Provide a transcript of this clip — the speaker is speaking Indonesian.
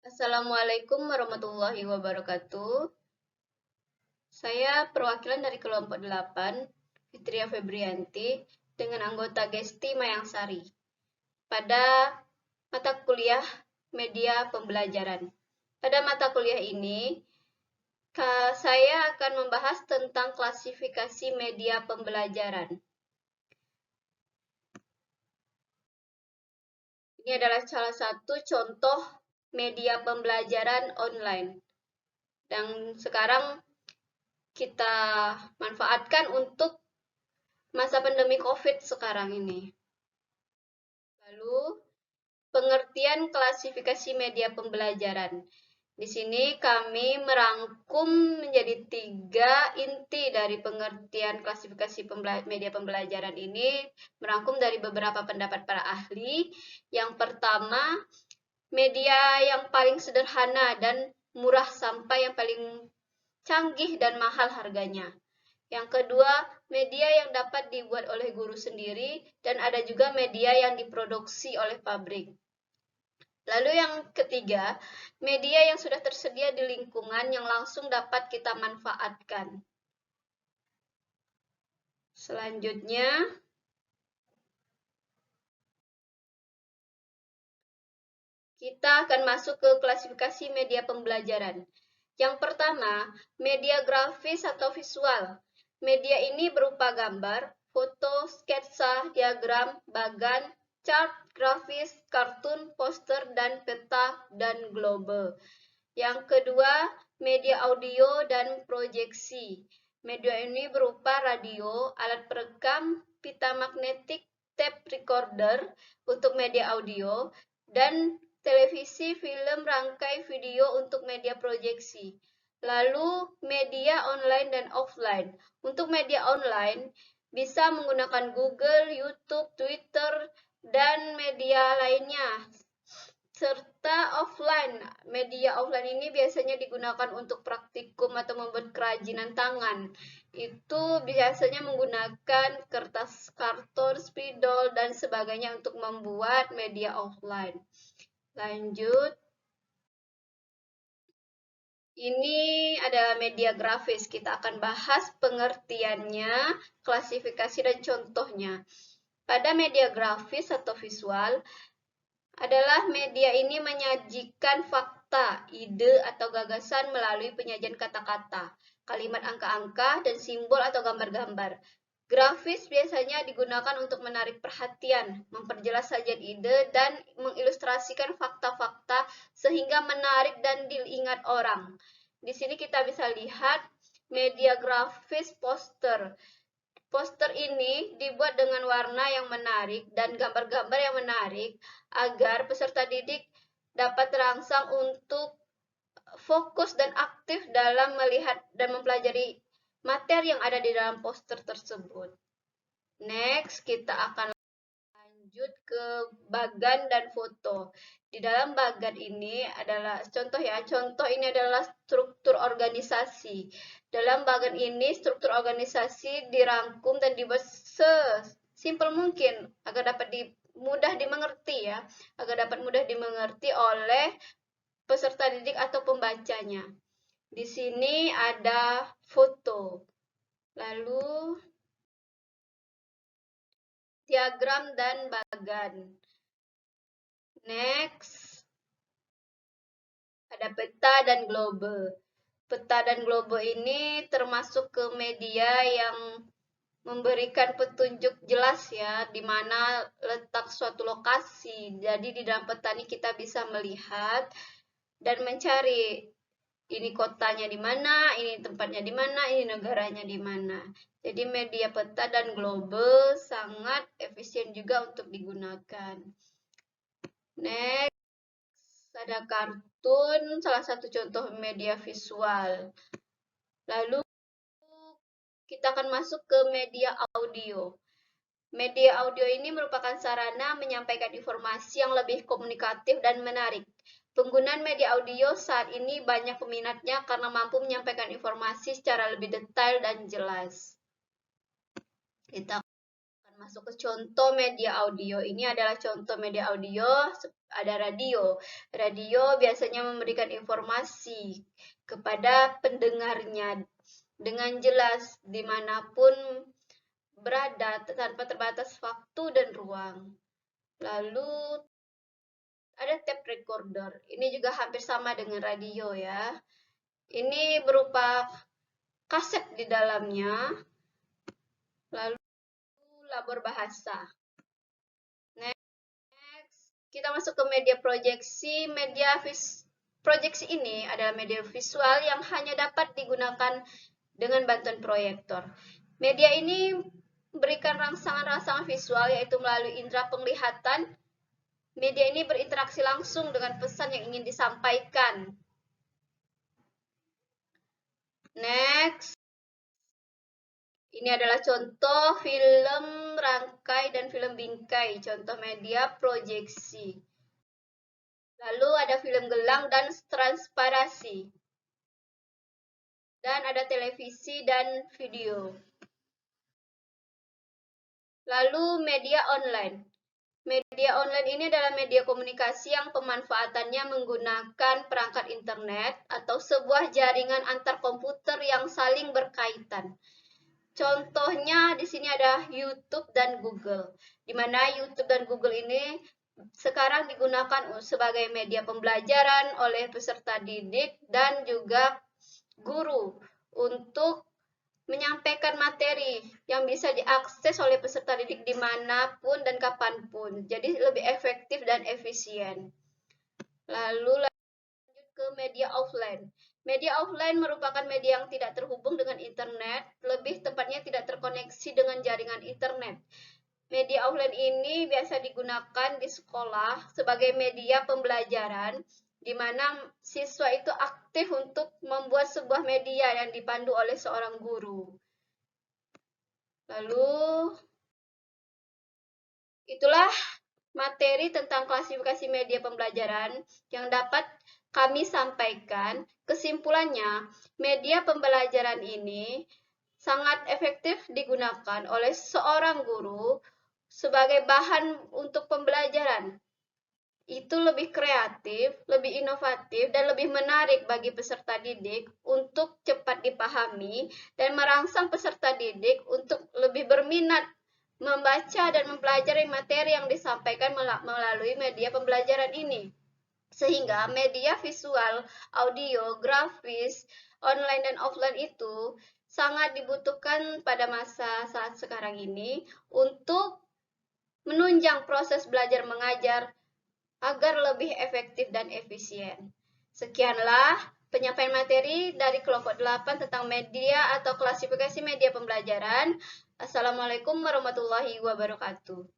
Assalamualaikum warahmatullahi wabarakatuh. Saya perwakilan dari kelompok 8, Fitria Febrianti, dengan anggota Gesti Mayangsari, pada mata kuliah media pembelajaran. Pada mata kuliah ini, saya akan membahas tentang klasifikasi media pembelajaran. Ini adalah salah satu contoh media pembelajaran online. Dan sekarang kita manfaatkan untuk masa pandemi COVID sekarang ini. Lalu, pengertian klasifikasi media pembelajaran. Di sini kami merangkum menjadi 3 inti dari pengertian klasifikasi media pembelajaran ini, merangkum dari beberapa pendapat para ahli. Yang pertama, media yang paling sederhana dan murah sampai yang paling canggih dan mahal harganya. Yang kedua, media yang dapat dibuat oleh guru sendiri, dan ada juga media yang diproduksi oleh pabrik. Lalu yang ketiga, media yang sudah tersedia di lingkungan yang langsung dapat kita manfaatkan. Selanjutnya, kita akan masuk ke klasifikasi media pembelajaran. Yang pertama, media grafis atau visual. Media ini berupa gambar, foto, sketsa, diagram, bagan, chart, grafis, kartun, poster, dan peta, dan globe. Yang kedua, media audio dan proyeksi. Media ini berupa radio, alat perekam, pita magnetik, tape recorder untuk media audio, dan televisi, film, rangkai video untuk media proyeksi. Lalu, media online dan offline. Untuk media online, bisa menggunakan Google, YouTube, Twitter, dan media lainnya. Serta offline. Media offline ini biasanya digunakan untuk praktikum atau membuat kerajinan tangan. Itu biasanya menggunakan kertas karton, spidol, dan sebagainya untuk membuat media offline. Lanjut. Ini adalah media grafis. Kita akan bahas pengertiannya, klasifikasi, dan contohnya. Pada media grafis atau visual, adalah media ini menyajikan fakta, ide, atau gagasan melalui penyajian kata-kata, kalimat angka-angka, dan simbol atau gambar-gambar. Grafis biasanya digunakan untuk menarik perhatian, memperjelas sajian ide, dan mengilustrasikan fakta-fakta sehingga menarik dan diingat orang. Di sini kita bisa lihat media grafis poster. Poster ini dibuat dengan warna yang menarik dan gambar-gambar yang menarik agar peserta didik dapat terangsang untuk fokus dan aktif dalam melihat dan mempelajari materi yang ada di dalam poster tersebut. Next, kita akan lanjut ke bagan dan foto. Di dalam bagan ini adalah contoh ini adalah struktur organisasi. Dalam bagan ini struktur organisasi dirangkum dan dibuat sesimpel mungkin agar dapat mudah dimengerti ya, agar dapat mudah dimengerti oleh peserta didik atau pembacanya. Di sini ada foto. Lalu diagram dan bagan. Next, ada peta dan globe. Peta dan globe ini termasuk ke media yang memberikan petunjuk jelas ya, di mana letak suatu lokasi. Jadi di dalam peta ini kita bisa melihat dan mencari ini kotanya di mana, ini tempatnya di mana, ini negaranya di mana. Jadi media peta dan globe sangat efisien juga untuk digunakan. Next, ada kartun, salah satu contoh media visual. Lalu kita akan masuk ke media audio. Media audio ini merupakan sarana menyampaikan informasi yang lebih komunikatif dan menarik. Penggunaan media audio saat ini banyak peminatnya karena mampu menyampaikan informasi secara lebih detail dan jelas. Kita akan Masuk ke contoh media audio. Ini adalah contoh media audio, ada radio. Radio biasanya memberikan informasi kepada pendengarnya dengan jelas dimanapun berada tanpa terbatas waktu dan ruang. Lalu ada tape recorder. Ini juga hampir sama dengan radio ya. Ini berupa kaset di dalamnya. Lalu labor bahasa. Next, kita masuk ke media proyeksi. Proyeksi ini adalah media visual yang hanya dapat digunakan dengan bantuan proyektor. Media ini memberikan rangsangan-rangsangan visual yaitu melalui indera penglihatan. Media ini berinteraksi langsung dengan pesan yang ingin disampaikan. Next. Ini adalah contoh film rangkai dan film bingkai, contoh media proyeksi. Lalu ada film gelang dan transparasi. Dan ada televisi dan video. Lalu media online. Media online ini adalah media komunikasi yang pemanfaatannya menggunakan perangkat internet atau sebuah jaringan antar komputer yang saling berkaitan. Contohnya di sini ada YouTube dan Google, di mana YouTube dan Google ini sekarang digunakan sebagai media pembelajaran oleh peserta didik dan juga guru untuk menyampaikan materi yang bisa diakses oleh peserta didik dimanapun dan kapanpun. Jadi lebih efektif dan efisien. Lalu lanjut ke media offline. Media offline merupakan media yang tidak terhubung dengan internet, lebih tepatnya tidak terkoneksi dengan jaringan internet. Media offline ini biasa digunakan di sekolah sebagai media pembelajaran, di mana siswa itu aktif untuk membuat sebuah media yang dipandu oleh seorang guru. Lalu, itulah materi tentang klasifikasi media pembelajaran yang dapat kami sampaikan. Kesimpulannya, media pembelajaran ini sangat efektif digunakan oleh seorang guru sebagai bahan untuk pembelajaran. Itu lebih kreatif, lebih inovatif, dan lebih menarik bagi peserta didik untuk cepat dipahami dan merangsang peserta didik untuk lebih berminat membaca dan mempelajari materi yang disampaikan melalui media pembelajaran ini. Sehingga media visual, audio, grafis, online dan offline itu sangat dibutuhkan pada masa saat sekarang ini untuk menunjang proses belajar mengajar agar lebih efektif dan efisien. Sekianlah penyampaian materi dari kelompok 8 tentang media atau klasifikasi media pembelajaran. Assalamualaikum warahmatullahi wabarakatuh.